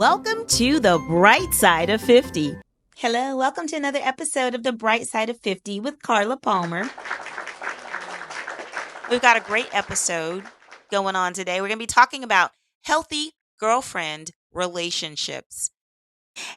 Welcome to the Bright Side of 50. Hello, welcome to another episode of the Bright Side of 50 with Carla Palmer. We've got a great episode going on today. We're going to be talking about healthy girlfriend relationships.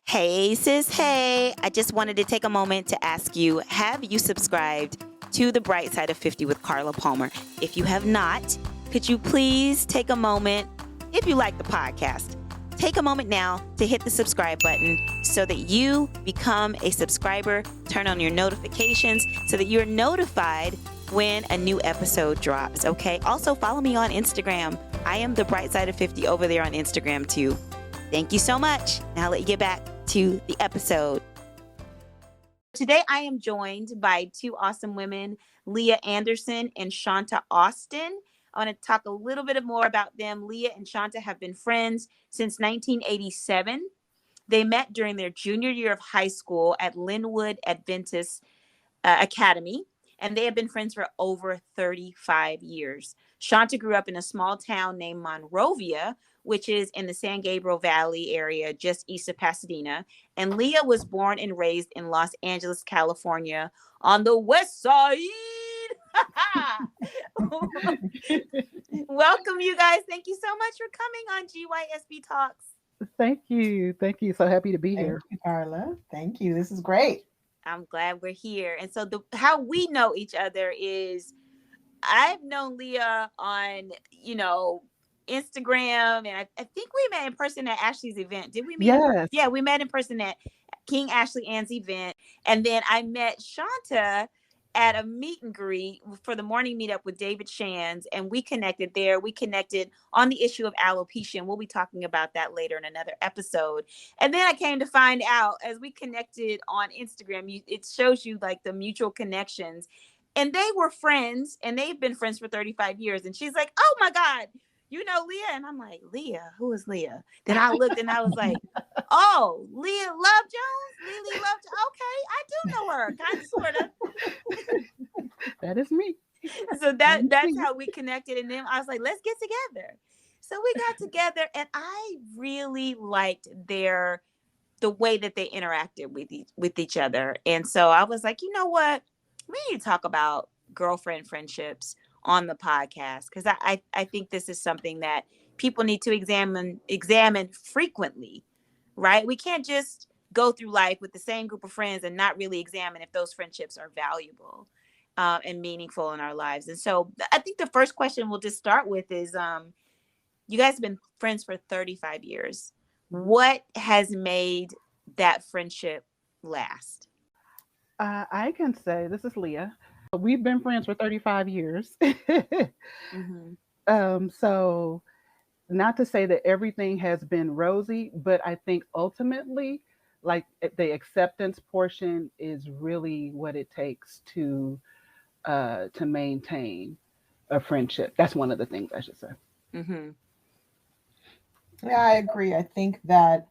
Hey, sis, hey. I just wanted to take a moment to ask you, have you subscribed to the Bright Side of 50 with Carla Palmer? If you have not, could you please take a moment, if you like the podcast, take a moment now to hit the subscribe button so that you become a subscriber. Turn on your notifications so that you're notified when a new episode drops, okay? Also, follow me on Instagram. I am the Bright Side of 50 over there on Instagram too. Thank you so much. Now let you get back to the episode. Today, I am joined by two awesome women, Leah Anderson and Shanta Austin. I want to talk a little bit more about them. Leah and Shanta have been friends since 1987. They met during their junior year of high school at Linwood Adventist Academy, and they have been friends for over 35 years. Shanta grew up in a small town named Monrovia, which is in the San Gabriel Valley area just east of Pasadena. And Leah was born and raised in Los Angeles, California, on the west side. Welcome, you guys. Thank you so much for coming on GYSB Talks. Thank you. Thank you. So happy to be here. Thank you, Carla. Thank you. This is great. I'm glad we're here. And so how we know each other is I've known Leah on, Instagram, and I think we met in person at Ashley's event. Did we meet? Yes. Yeah, we met in person at King Ashley Ann's event. And then I met Shanta at a meet and greet for the morning meetup with David Shands, and we connected there. We connected on the issue of alopecia, and we'll be talking about that later in another episode. And then I came to find out as we connected on Instagram, it shows you like the mutual connections. And they were friends, and they've been friends for 35 years. And she's like, oh my God, you know Leah? And I'm like, Leah? Who is Leah? Then I looked and I was like, oh, Leah Love Jones? Lily Love Jones? Okay, I do know her, kind of, sort of. That is me. So that's how we connected. And then I was like, let's get together. So we got together, and I really liked the way that they interacted with each other. And so I was like, you know what? We need to talk about girlfriend friendships on the podcast, because I think this is something that people need to examine frequently, right? We can't just go through life with the same group of friends and not really examine if those friendships are valuable and meaningful in our lives. And so I think the first question we'll just start with is, you guys have been friends for 35 years. What has made that friendship last? I can say, this is Leah. We've been friends for 35 years. Mm-hmm. So not to say that everything has been rosy, but I think ultimately, like, the acceptance portion is really what it takes to maintain a friendship. That's one of the things I should say. Mm-hmm. Yeah, I agree. I think that,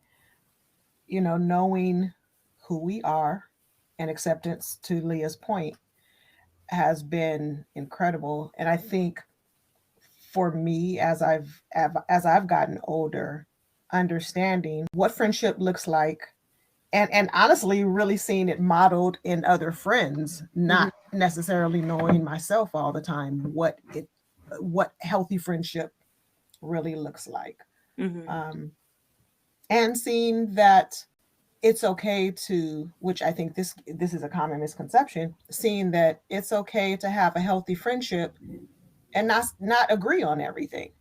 knowing who we are and acceptance, to Leah's point, has been incredible. And I think for me, as I've gotten older, understanding what friendship looks like, and honestly really seeing it modeled in other friends, not necessarily knowing myself all the time what healthy friendship really looks like. Mm-hmm. And seeing that it's okay to, which I think this is a common misconception, seeing that it's okay to have a healthy friendship and not agree on everything.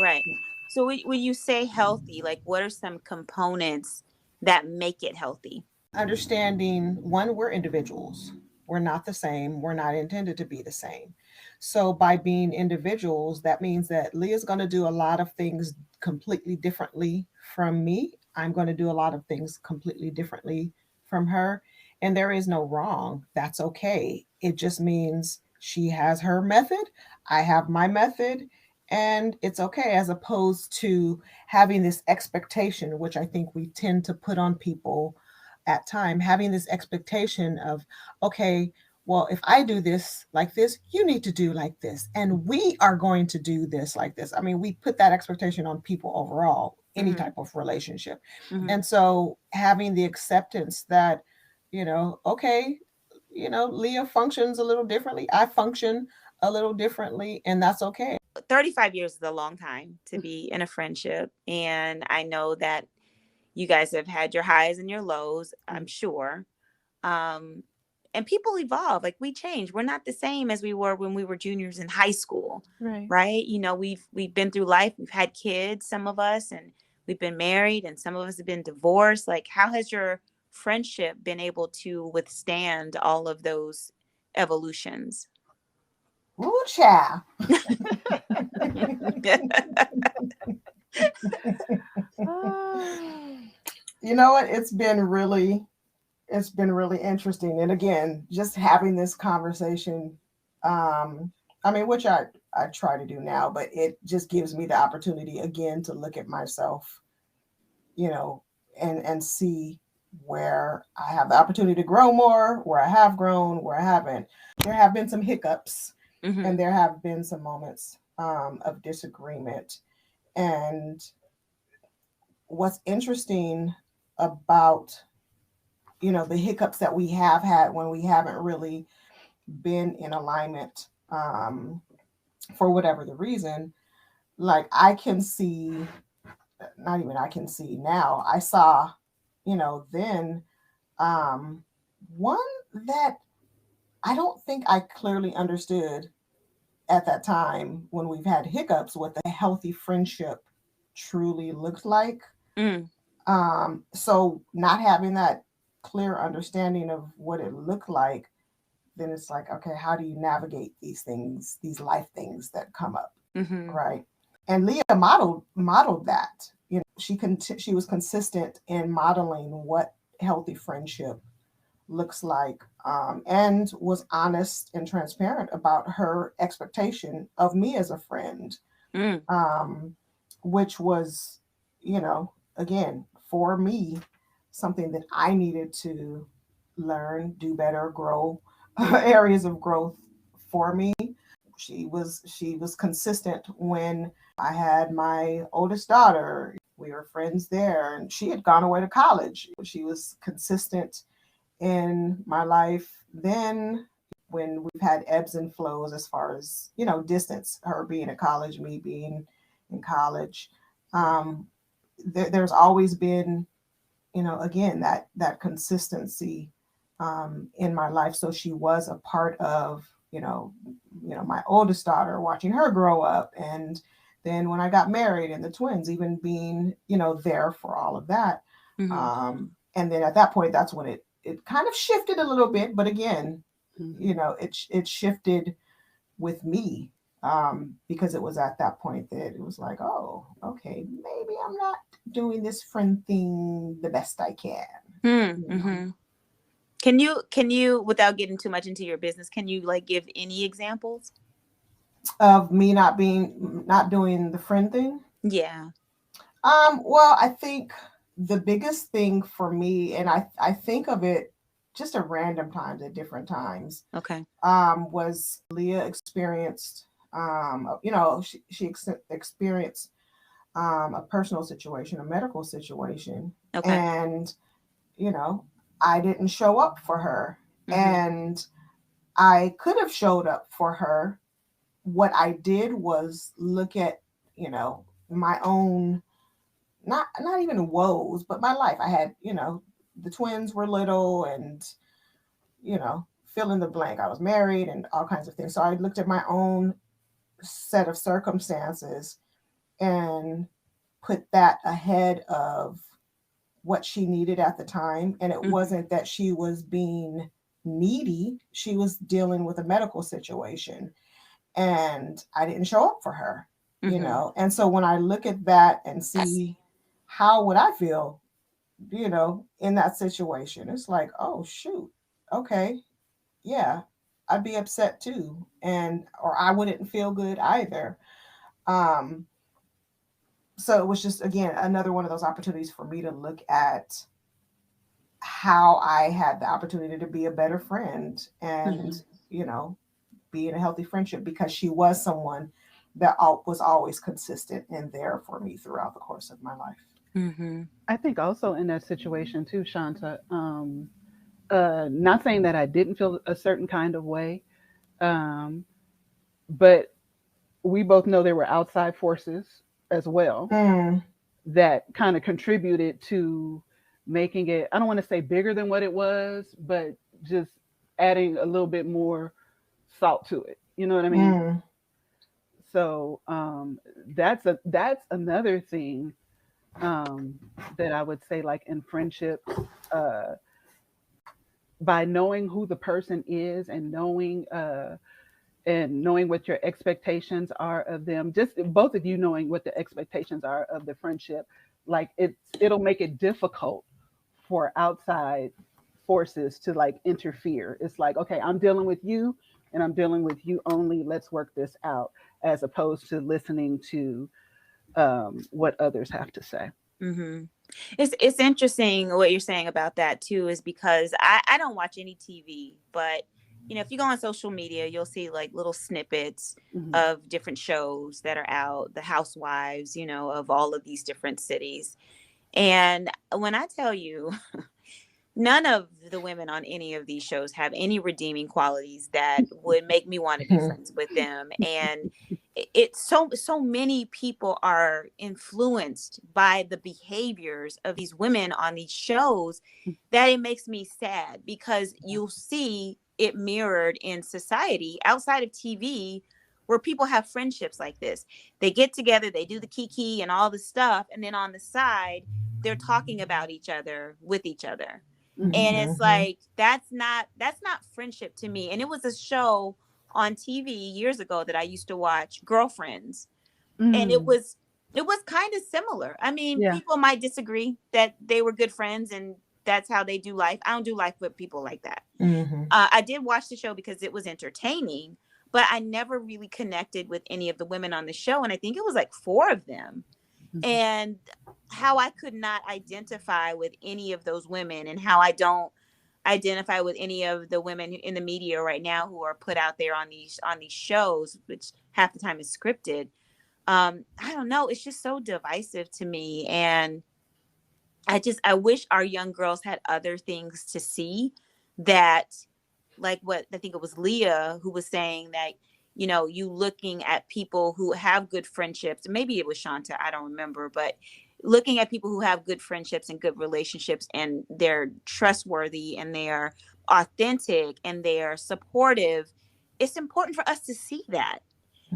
Right. So when you say healthy, like, what are some components that make it healthy? Understanding, one, we're individuals. We're not the same. We're not intended to be the same. So by being individuals, that means that Leah's going to do a lot of things completely differently from me. I'm going to do a lot of things completely differently from her. And there is no wrong. That's okay. It just means she has her method. I have my method. And it's okay, as opposed to having this expectation, which I think we tend to put on people at time, having this expectation of, okay, well, if I do this like this, you need to do like this. And we are going to do this like this. I mean, we put that expectation on people overall. any Mm-hmm. type of relationship. Mm-hmm. And so having the acceptance that, okay, Leah functions a little differently. I function a little differently, and that's okay. 35 years is a long time to be in a friendship. And I know that you guys have had your highs and your lows, I'm sure. Um, and people evolve, like we change. We're not the same as we were when we were juniors in high school, Right. right? We've been through life, we've had kids, some of us, and we've been married, and some of us have been divorced. Like, how has your friendship been able to withstand all of those evolutions? Ooh, child. Ah, You know what? It's been really interesting. And again, just having this conversation, I mean, which I try to do now, but it just gives me the opportunity again to look at myself, you know, and see where I have the opportunity to grow more, where I have grown, where I haven't. There have been some hiccups, Mm-hmm. and there have been some moments of disagreement. And what's interesting about the hiccups that we have had when we haven't really been in alignment, for whatever the reason, like I can see, not even I can see now, I saw, then, um, one that I don't think I clearly understood at that time when we've had hiccups what the healthy friendship truly looked like. Mm. So not having that clear understanding of what it looked like, then it's like, okay, how do you navigate these things, these life things that come up, Mm-hmm. right? And Leah modeled that. She was consistent in modeling what healthy friendship looks like, and was honest and transparent about her expectation of me as a friend, Mm. um, which was, again, for me, something that I needed to learn, do better, grow, areas of growth for me. She was consistent when I had my oldest daughter. We were friends there, and she had gone away to college. She was consistent in my life then, when we've had ebbs and flows as far as distance, her being at college, me being in college. um, there's always been, again, that consistency in my life. So she was a part of, my oldest daughter, watching her grow up, and then when I got married and the twins, even being, there for all of that. Mm-hmm. And then at that point, that's when it kind of shifted a little bit. But again, mhm. it shifted with me, because it was at that point that it was like, oh, okay, maybe I'm not doing this friend thing the best I can. You know, Mm-hmm. Can you, without getting too much into your business, can you like give any examples? of me not doing the friend thing. Yeah. Well, I think the biggest thing for me, and I think of it just at random times, at different times, Okay. was Leah experienced, she experienced, a personal situation, a medical situation, Okay. and you know, I didn't show up for her, Mm-hmm. and I could have showed up for her. What I did was look at, my own, not even woes, but my life. I had, the twins were little, and fill in the blank. I was married and all kinds of things. So I looked at my own set of circumstances and put that ahead of what she needed at the time. And it Mm-hmm. wasn't that she was being needy, she was dealing with a medical situation. And I didn't show up for her, Mm-hmm. And so when I look at that and see how would I feel, in that situation, it's like, oh, shoot, okay, yeah, I'd be upset too. And, or I wouldn't feel good either. Um, so it was just, again, another one of those opportunities for me to look at how I had the opportunity to be a better friend, and, Mm-hmm. you know, be in a healthy friendship, because she was someone that was always consistent and there for me throughout the course of my life. Mm-hmm. I think also in that situation too, Shanta, not saying that I didn't feel a certain kind of way, um, but we both know there were outside forces as well Mm, that kind of contributed to making it, I don't want to say bigger than what it was, but just adding a little bit more salt to it. You know what I mean? mm, So that's another thing, um, that I would say, like in friendships, uh, by knowing who the person is and knowing what your expectations are of them, just both of you knowing what the expectations are of the friendship, like it'll make it difficult for outside forces to like interfere. It's like, okay, I'm dealing with you and I'm dealing with you only, let's work this out, as opposed to listening to what others have to say. Mm-hmm. It's interesting what you're saying about that too, is because I don't watch any TV, but if you go on social media, you'll see like little snippets Hmm. of different shows that are out, the housewives, of all of these different cities. And when I tell you, none of the women on any of these shows have any redeeming qualities that would make me want to be mm, friends with them. And it's so many people are influenced by the behaviors of these women on these shows that it makes me sad, because you'll see it mirrored in society outside of TV, where people have friendships like this. They get together, they do the kiki and all the stuff, and then on the side they're talking about each other with each other. Hmm. And it's mhm, like, that's not friendship to me. And it was a show on TV years ago that I used to watch, Girlfriends, and it Mm. was it was kind of similar. I mean, Yeah. people might disagree that they were good friends and that's how they do life. I don't do life with people like that. mhm, I did watch the show because it was entertaining, but I never really connected with any of the women on the show, and I think it was like four of them. Hmm. And how I could not identify with any of those women, and how I don't identify with any of the women in the media right now who are put out there on these shows, which half the time is scripted. I don't know, it's just so divisive to me. And I wish our young girls had other things to see, that, like what I think it was Leah who was saying, that you looking at people who have good friendships, maybe it was Shanta, I don't remember, but looking at people who have good friendships and good relationships, and they're trustworthy and they're authentic and they're supportive. It's important for us to see that.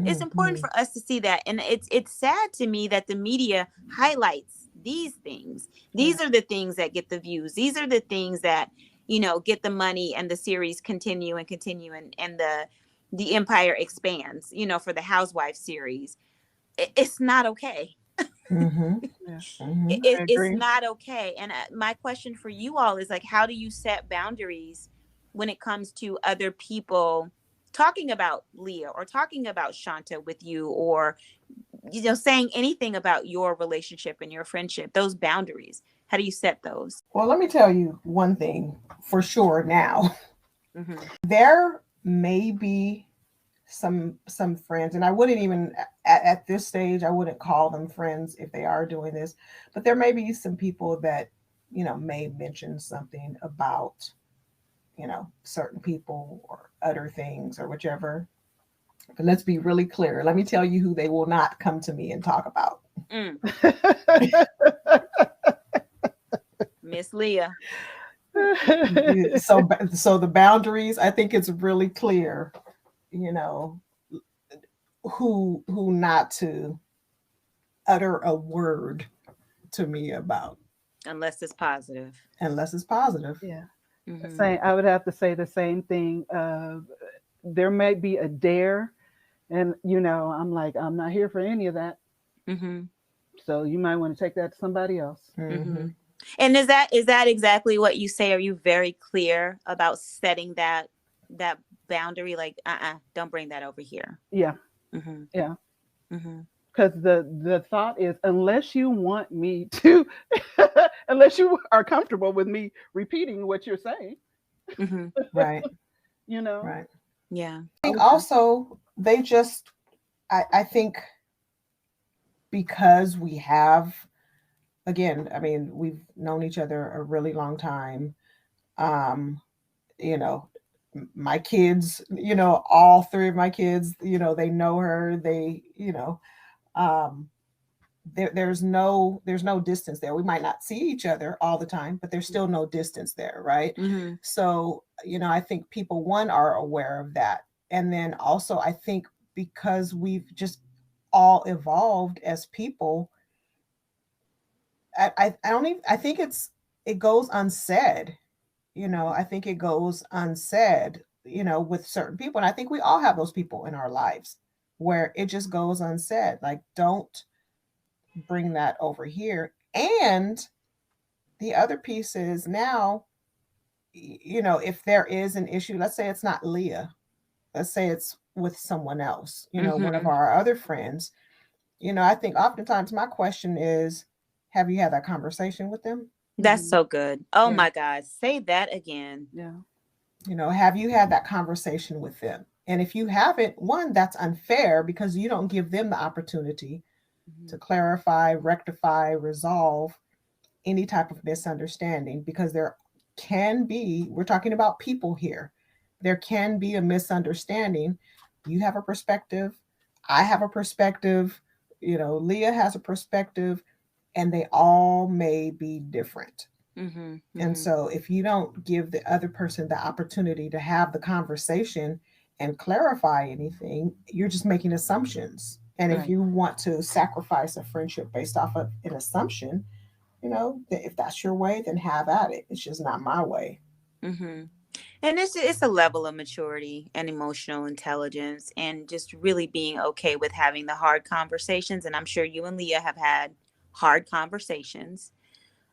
It's important mhm, for us to see that. And it's sad to me that the media highlights these things. Yeah. These are the things that get the views. These are the things that get the money, and the series continue and continue, and the empire expands, for the housewife series. It's not okay. mhm, Yeah. mhm. I It's agree. not okay. And my question for you all is, like, how do you set boundaries when it comes to other people talking about Leah or talking about Shanta with you, or saying anything about your relationship and your friendship? Those boundaries, how do you set those? Well, let me tell you one thing for sure now. Mm-hmm. There may be some friends, and I wouldn't even at this stage I wouldn't call them friends if they are doing this, but there may be some people that may mention something about certain people or other things or whichever. But let's be really clear. Let me tell you who they will not come to me and talk about. Mm, Miss Leah. So the boundaries, I think it's really clear, you know, who not to utter a word to me about Unless it's positive. unless it's positive. Yeah. Mm-hmm. Same. I would have to say the same thing. There may be a dare, and I'm like, I'm not here for any of that. Mm-hmm. So you might want to take that to somebody else. Mm-hmm. Mm-hmm. And is that exactly what you say? Are you very clear about setting that boundary? Like, don't bring that over here. Yeah. Mm-hmm. Yeah. Mm-hmm. Because the thought is, unless you want me to, unless you are comfortable with me repeating what you're saying, Mm-hmm. Right. you know, Right. Yeah. I think okay. also they just I think because we have, again, I mean, we've known each other a really long time. Um, you know, my kids, all three of my kids, they know her. Um, there's no distance there. We might not see each other all the time, but there's still no distance there, right? Mm-hmm. So, I think people, one, are aware of that. And then also, I think because we've just all evolved as people, I don't even, I think it goes unsaid. I think it goes unsaid, with certain people. And I think we all have those people in our lives where it just goes unsaid. Like, don't bring that over here. And the other piece is now, if there is an issue, let's say it's not Leah, let's say it's with someone else, one of Mm-hmm. our other friends, I think oftentimes my question is, have you had that conversation with them? That's Hmm. so good. Oh Yeah. my God. Say that again. Yeah. Have you had that conversation with them? And if you haven't, one, that's unfair because you don't give them the opportunity Hmm. to clarify, rectify, resolve any type of misunderstanding, because there can be, we're talking about people here, there can be a misunderstanding. You have a perspective, I have a perspective, Leah has a perspective, and they all may be different. Mm-hmm. And Mm-hmm. so if you don't give the other person the opportunity to have the conversation and clarify anything, you're just making assumptions. And if Right. you want to sacrifice a friendship based off of an assumption, if that's your way, then have at it. It's just not my way. Mm-hmm. And it's a level of maturity and emotional intelligence and just really being okay with having the hard conversations. And I'm sure you and Leah have had hard conversations.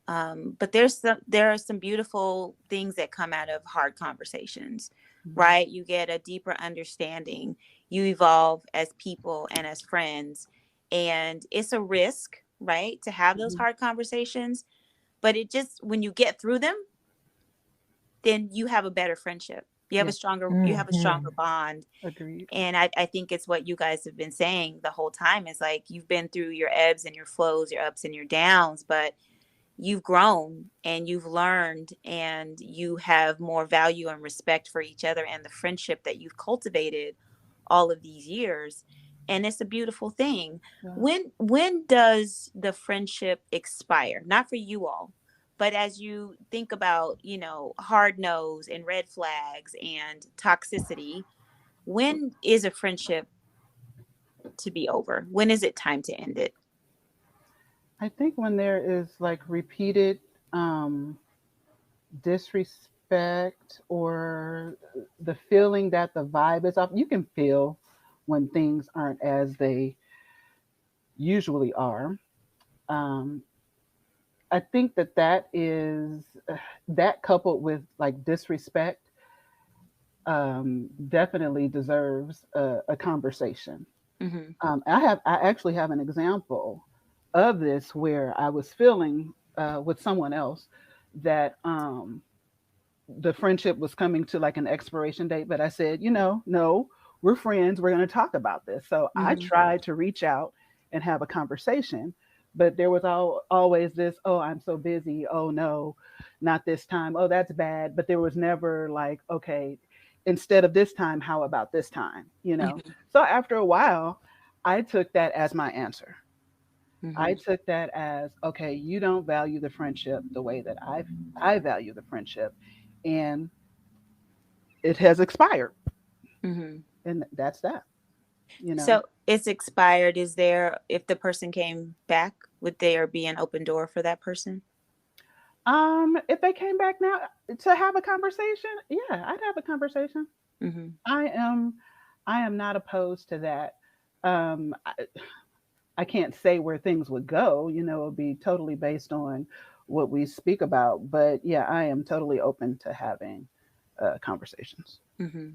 But there are some beautiful things that come out of hard conversations, Hmm. right? You get a deeper understanding. You evolve as people and as friends. And it's a risk, right, to have those Hmm. hard conversations. But it just, when you get through them, then you have a better friendship. Yeah. You have a Hmm. stronger bond. Agreed. And I think it's what you guys have been saying the whole time is like you've been through your ebbs and your flows, your ups and your downs, but you've grown and you've learned and you have more value and respect for each other and the friendship that you've cultivated all of these years. And it's a beautiful thing. Yeah. When does the friendship expire? Not for you all, but as you think about, hard nose and red flags and toxicity, when is a friendship to be over? When is it time to end it? I think when there is like repeated um, disrespect or the feeling that the vibe is off, you can feel when things aren't as they usually are. Um, I think that that is that coupled with like disrespect definitely deserves a conversation. Mm-hmm. I actually have an example of this where I was feeling with someone else that the friendship was coming to like an expiration date, but I said, no, we're friends. We're going to talk about this. So I Mm-hmm. tried to reach out and have a conversation, but there was always this, oh, I'm so busy. Oh, no, not this time. Oh, that's bad. But there was never like, okay, instead of this time, how about this time? So after a while, I took that as my answer. I Mm-hmm. took that as, okay, you don't value the friendship the way that I value the friendship, and it has expired, Mm-hmm. and that's that. You know, So it's expired. Is there, if the person came back, would there be an open door for that person? if they came back now to have a conversation, yeah, I'd have a conversation. Mm-hmm. I am, I am not opposed to that. Um, I, I can't say where things would go. It'll be totally based on what we speak about. But yeah, I am totally open to having conversations. Mm-hmm.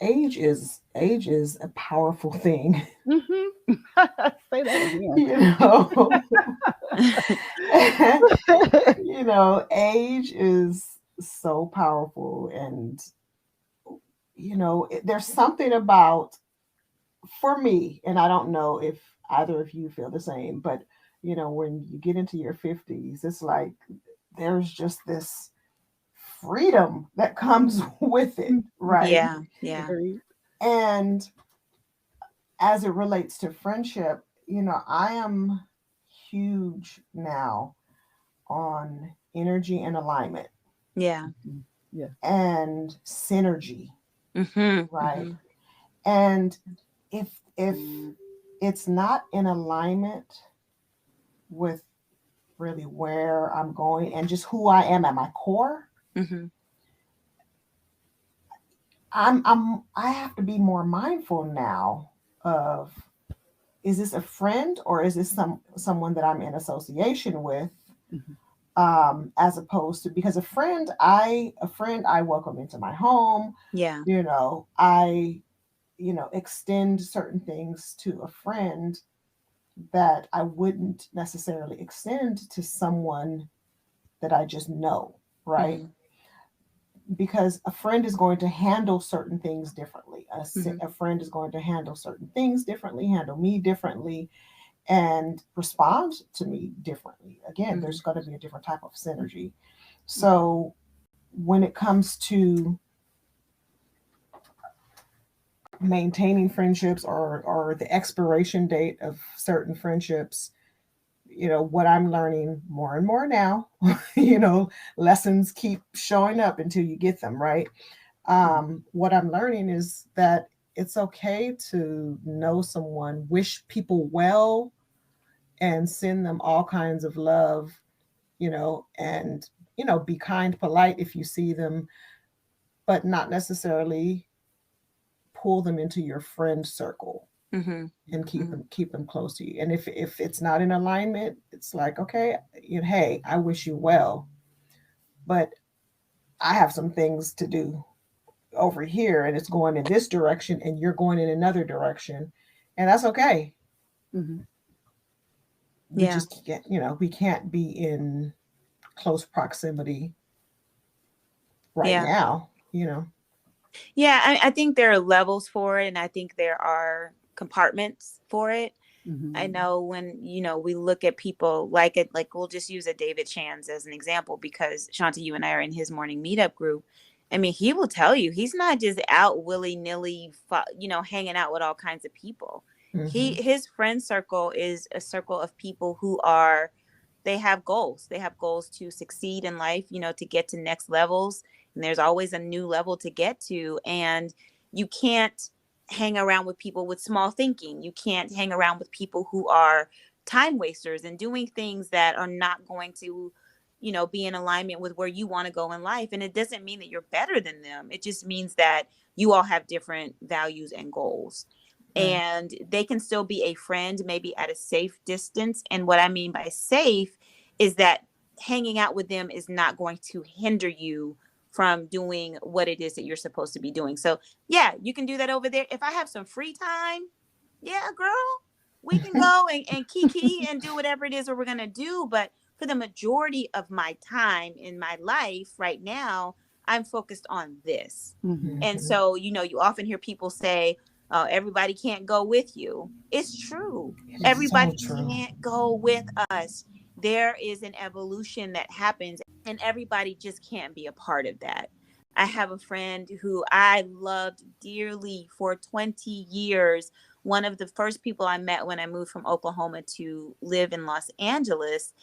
Age is a powerful thing. Hmm. Say that again. you know Age is so powerful. And there's something about for me, and I don't know if either of you feel the same, but when you get into your 50s, it's like there's just this freedom that comes with it, right? Yeah. Yeah. Agreed. And as it relates to friendship, I am huge now on energy and alignment Yeah. Mhm. Yeah. and synergy, Mhm. right? Mhm. And if it's not in alignment with really where I'm going and just who I am at my core, Mhm. I have to be more mindful now of, is this a friend or is this someone that I'm in association with, Mhm. as opposed to, because a friend I welcome into my home. Yeah. I extend certain things to a friend that I wouldn't necessarily extend to someone that I just know, right? Mhm. Because a friend is going to handle certain things differently. Mhm. A friend is going to handle certain things differently, handle me differently, and respond to me differently. Again, Mhm. there's going to be a different type of synergy. Mhm. So when it comes to maintaining friendships, or the expiration date of certain friendships, what I'm learning more and more now, you know lessons keep showing up until you get them right. Mhm. What I'm learning is that it's okay to know someone, wish people well, and send them all kinds of love, and be kind, polite if you see them, but not necessarily pull them into your friend circle Mhm. and keep Mhm. them keep them close to you. And if it's not in alignment, it's like, okay, hey, I wish you well, but I have some things to do over here, and it's going in this direction, and you're going in another direction, and that's okay. Mhm. We Yeah. just can't, we can't be in close proximity right Yeah. now. Yeah. I think there are levels for it, and I think there are compartments for it. I Mhm. know when, we look at people like it, like we'll just use a David Chance as an example because Shanta, you and I are in his morning meetup group. I mean, he will tell you he's not just out willy nilly, hanging out with all kinds of people. Mm-hmm. His friend circle is a circle of people they have goals. They have goals to succeed in life, to get to next levels. And there's always a new level to get to. And you can't hang around with people with small thinking. You can't hang around with people who are time wasters and doing things that are not going to, be in alignment with where you want to go in life. And it doesn't mean that you're better than them. It just means that you all have different values and goals. Right. And they can still be a friend, maybe at a safe distance. And what I mean by safe is that hanging out with them is not going to hinder you from doing what it is that you're supposed to be doing. So yeah, you can do that over there. If I have some free time, yeah, girl, we can go and kiki and do whatever it is that we're gonna do. But for the majority of my time in my life right now, I'm focused on this. Mhm. And Mm-hmm. so, you often hear people say, everybody can't go with you. It's true. It is so Everybody true. can't go with us. There is an evolution that happens, and everybody just can't be a part of that. I have a friend who I loved dearly for 20 years. One of the first people I met when I moved from Oklahoma to live in Los Angeles.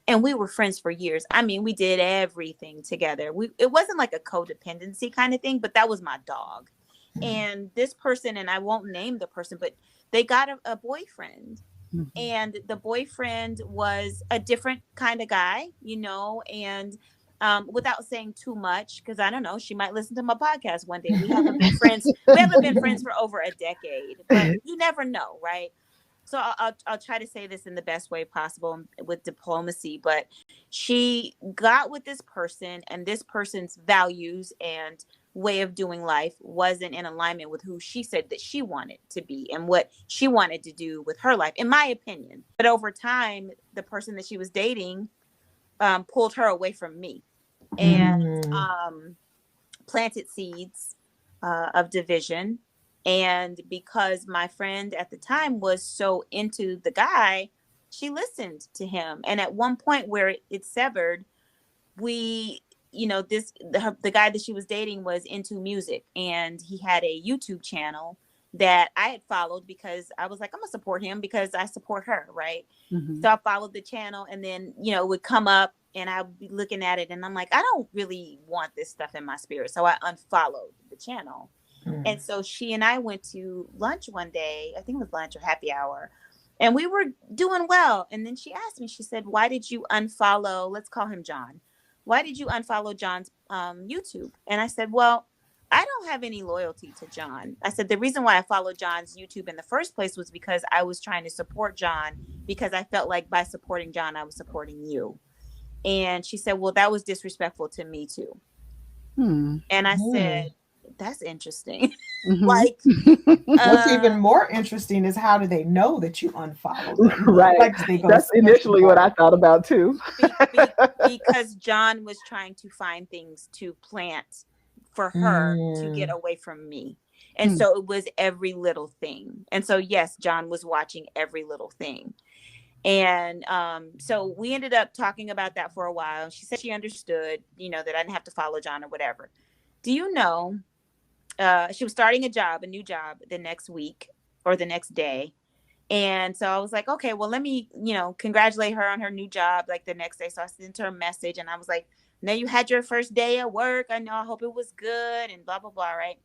And we were friends for years. I mean, we did everything together. It wasn't like a codependency kind of thing, but that was my dog. And this person, and I won't name the person, but they got a boyfriend, Mhm. and the boyfriend was a different kind of guy, and without saying too much, because I don't know, she might listen to my podcast one day. We haven't been friends. We haven't been friends for over a decade, but you never know, right? So I'll try to say this in the best way possible with diplomacy. But she got with this person, and this person's values and way of doing life wasn't in alignment with who she said that she wanted to be and what she wanted to do with her life, in my opinion. But over time, the person that she was dating pulled her away from me, and Mm. planted seeds of division. And because my friend at the time was so into the guy, she listened to him. And at one point where it severed, we, the guy that she was dating was into music, and he had a YouTube channel that I had followed because I was like, I'm gonna support him because I support her, right? Mm-hmm. So I followed the channel, and then it would come up and I would be looking at it, and I'm like, I don't really want this stuff in my spirit, so I unfollowed the channel. And so she and I went to lunch one day. I think it was lunch or happy hour. And we were doing well. And then she asked me, she said, why did you unfollow? Let's call him John. Why did you unfollow John's YouTube? And I said, well, I don't have any loyalty to John. I said, the reason why I followed John's YouTube in the first place was because I was trying to support John, because I felt like by supporting John, I was supporting you. And she said, well, that was disrespectful to me too. Hmm. And I said, that's interesting. Mm-hmm. Like, what's even more interesting is how do they know that you unfollowed them? Right. Like, that's initially what I thought about too. Because John was trying to find things to plant for her to get away from me. And so it was every little thing. And so, yes, John was watching every little thing. And so we ended up talking about that for a while. She said she understood, that I didn't have to follow John or whatever. Do you know, she was starting a new job the next week or the next day. And so I was like, okay, well, let me, congratulate her on her new job like the next day. So I sent her a message and I was like, now you had your first day at work. I know, I hope it was good and blah, blah, blah. Right.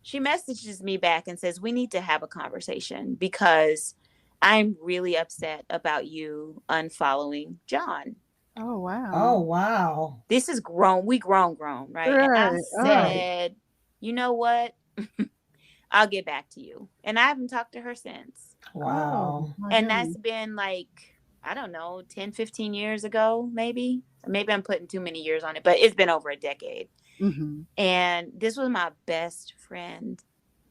She messages me back and says, we need to have a conversation because I'm really upset about you unfollowing John. Oh, wow. Oh, wow. This is grown. We grown, right? And I said, you know what? I'll get back to you. And I haven't talked to her since. Wow. And that's been like, I don't know, 10, 15 years ago, maybe. Maybe I'm putting too many years on it, but it's been over a decade. Mm-hmm. And this was my best friend.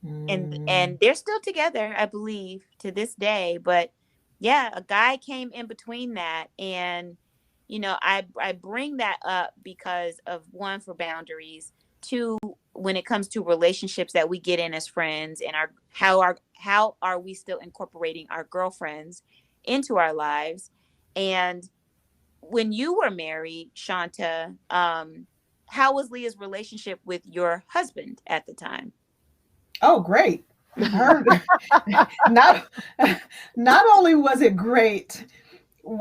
And they're still together, I believe, to this day. But yeah, a guy came in between that. And, I bring that up because of, one, for boundaries, two, when it comes to relationships that we get in as friends, and how are we still incorporating our girlfriends into our lives. And when you were married, Shanta, how was Leah's relationship with your husband at the time? Oh, great. Her, not only was it great,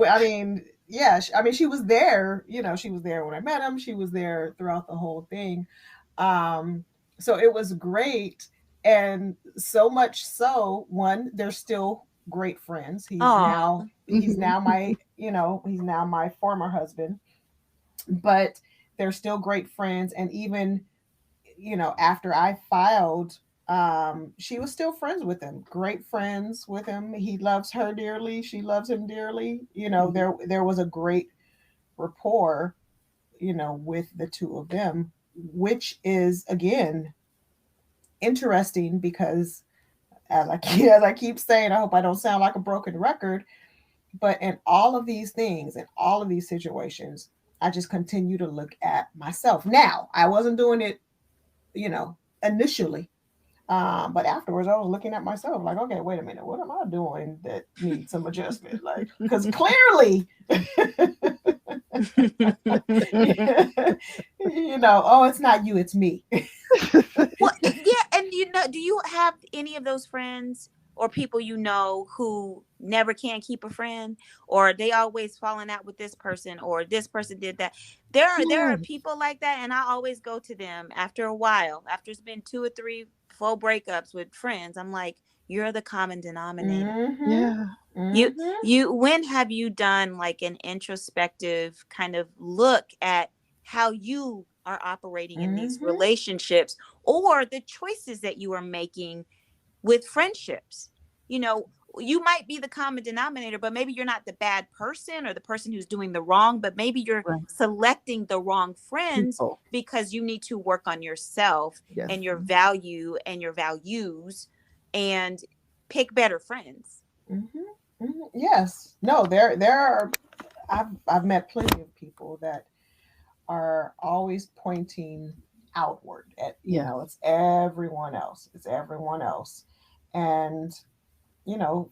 I mean, yeah, she was there, she was there when I met him. She was there throughout the whole thing. So it was great. And so much so, one, they're still great friends. He's now my, he's now my former husband, but they're still great friends. And even, after I filed, she was still friends with him, great friends with him. He loves her dearly. She loves him dearly. There was a great rapport, with the two of them, which is, again, interesting because as I keep saying, I hope I don't sound like a broken record, but in all of these things, in all of these situations, I just continue to look at myself. Now, I wasn't doing it, initially. But afterwards, I was looking at myself like, okay, wait a minute, what am I doing that needs some adjustment? Like, because clearly, oh, it's not you, it's me. Well, yeah, and do you have any of those friends or people who never can keep a friend, or they always falling out with this person, or this person did that? There are people like that, and I always go to them after a while, after it's been 2 or 3 full breakups with friends. I'm like, you're the common denominator. Mm-hmm. Yeah. You when have you done like an introspective kind of look at how you are operating in these relationships, or the choices that you are making with friendships? You might be the common denominator, but maybe you're not the bad person or the person who's doing the wrong, but maybe you're selecting the wrong friends because you need to work on yourself and your value and your values and pick better friends. Yes. No, there are, I've met plenty of people that are always pointing outward. You Yeah. know, it's everyone else. It's everyone else. And, you know,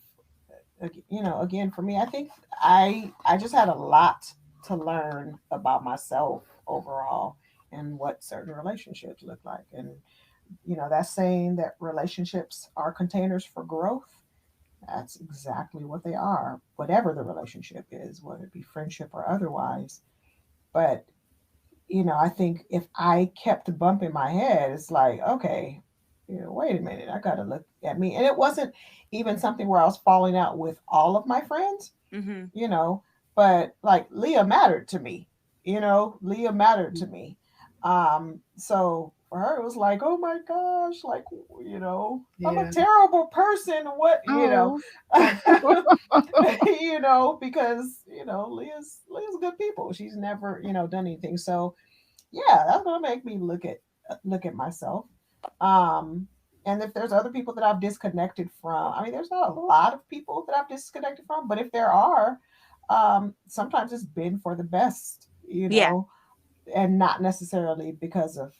again, for me, I think I just had a lot to learn about myself overall and what certain relationships look like. And, that saying that relationships are containers for growth, that's exactly what they are, whatever the relationship is, whether it be friendship or otherwise. But, I think if I kept bumping my head, it's like, okay, wait a minute, I got to look at me. And it wasn't even something where I was falling out with all of my friends, Mm-hmm. you know, but like Leah mattered to me, Leah mattered to me. So for her, it was like, oh my gosh, like, I'm a Yeah. terrible person. What, Oh. because, Leah's good people. She's never, done anything. So yeah, that's gonna make me look at myself. Um, and if there's other people that I've disconnected from, I mean, there's not a lot of people that I've disconnected from, but if there are, sometimes it's been for the best, Yeah. and not necessarily because of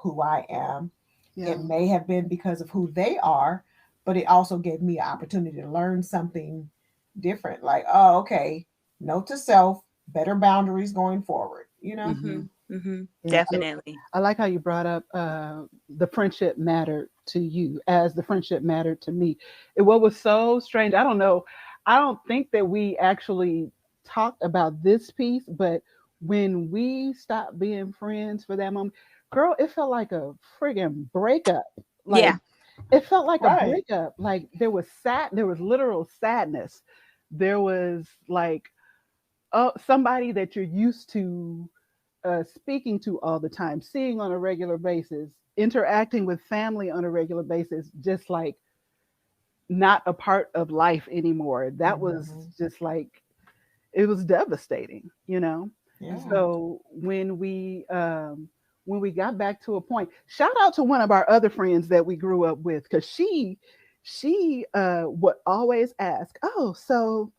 who I am. Yeah. It may have been because of who they are, but it also gave me an opportunity to learn something different. Like, oh, okay, note to self, better boundaries going forward. Mm-hmm. Mhm. Mm-hmm. Yeah. Definitely. I like how you brought up the friendship mattered to you as the friendship mattered to me. What was so strange, I don't know, I don't think that we actually talked about this piece, but when we stopped being friends for that moment, girl, it felt like a friggin' breakup. Like Yeah. it felt like a Right. breakup. Like there was literal sadness. There was like somebody that you're used to speaking to all the time, seeing on a regular basis, interacting with family on a regular basis, just like not a part of life anymore. That was Hmm. just like it was devastating. Yeah. So when we got back to a point, shout out to one of our other friends that we grew up with, because she would always ask, oh, so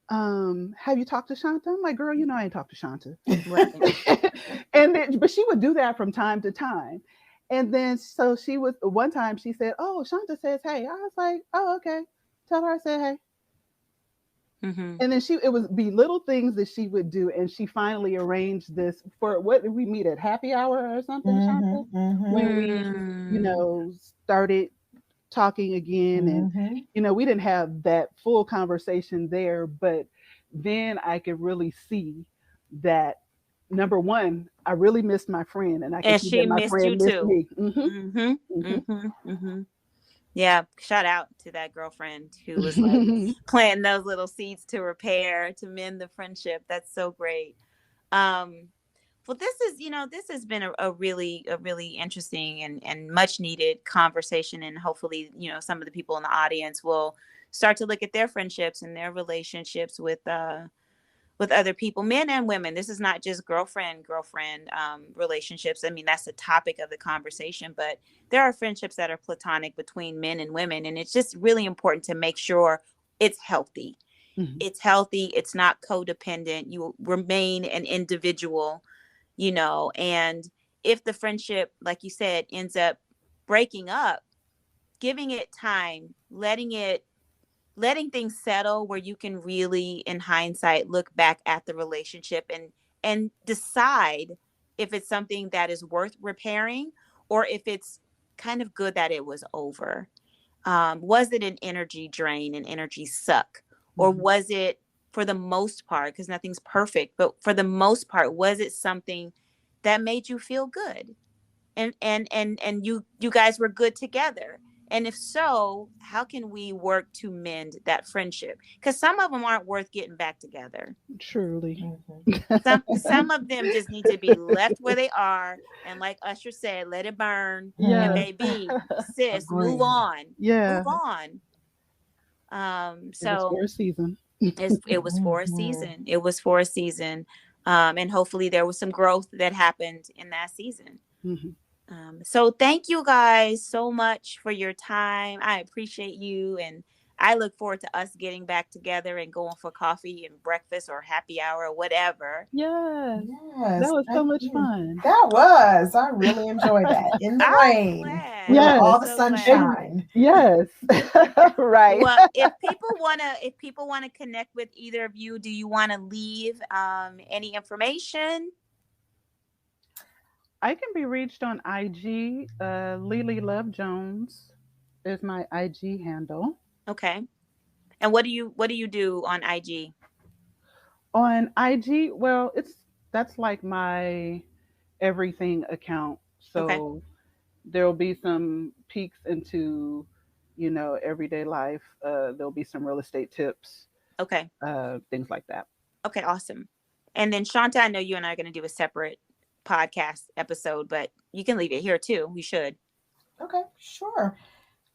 have you talked to Shanta? I'm like, girl, I ain't talked to Shanta. Right. And then, but she would do that from time to time. And then so she was one time she said, oh, Shanta says hey. I was like, oh, okay, tell her I said hey. Mm-hmm. And then it would be little things that she would do, and she finally arranged this for, what did we meet at, happy hour or something, Shanta, Hmm. Hmm. when we Mm. started talking again. And Hmm. we didn't have that full conversation there, but then I could really see that, number one, I really missed my friend, and I could And see that she my missed you friend missed too. me. Mm-hmm. Hmm. Mm-hmm. Mm-hmm. Yeah. Shout out to that girlfriend who was like planting those little seeds to repair, to mend the friendship. That's so great. Um, well, this has been a really interesting and much needed conversation. And hopefully, some of the people in the audience will start to look at their friendships and their relationships with other people, men and women. This is not just girlfriend relationships. I mean, that's the topic of the conversation, but there are friendships that are platonic between men and women. And it's just really important to make sure it's healthy. Hmm. It's healthy. It's not codependent. You remain an individual. And if the friendship, like you said, ends up breaking up, giving it time, letting things settle where you can really, in hindsight, look back at the relationship and decide if it's something that is worth repairing, or if it's kind of good that it was over. Was it an energy drain, an energy suck, or Hmm. was it, for the most part, because nothing's perfect, but for the most part, was it something that made you feel good, and you guys were good together? And if so, how can we work to mend that friendship? Because some of them aren't worth getting back together. Truly. Hmm. Some of them just need to be left where they are, and like Usher said, let it burn. And Yes. baby, sis, move Agreed. on. Yeah. Move on. It was So for a season. it was for a Hmm. season. It was for a season. And hopefully there was some growth that happened in that season. Hmm. So thank you guys so much for your time. I appreciate you, and I look forward to us getting back together and going for coffee and breakfast or happy hour or whatever. Yes. That Yes, was so thank much you. fun. That was. I really enjoyed that. In the I'm rain glad. with I'm Yes. all the so glad. sunshine. Yes. Right. Well, if people wanna connect with either of you, do you want to leave any information? I can be reached on IG. Lily Love Jones is my IG handle. Okay. And what do you do on IG? On IG, well, that's like my everything account. Okay. So there'll be some peeks into, everyday life. There'll be some real estate tips, Okay. things like that. Okay, awesome. And then Shanta, I know you and I are going to do a separate podcast episode, but you can leave it here too. We should. Okay, sure.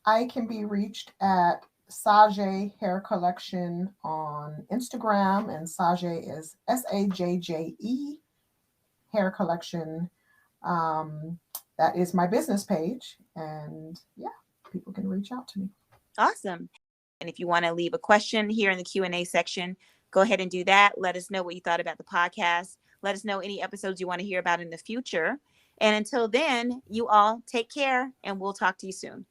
I can be reached at Sage Hair Collection on Instagram, and Sage is SAJJE Hair Collection. Um, that is my business page, and yeah, people can reach out to me. Awesome. And if you want to leave a question here in the Q&A section, go ahead and do that. Let us know what you thought about the podcast. Let us know any episodes you want to hear about in the future. And until then, you all take care and we'll talk to you soon.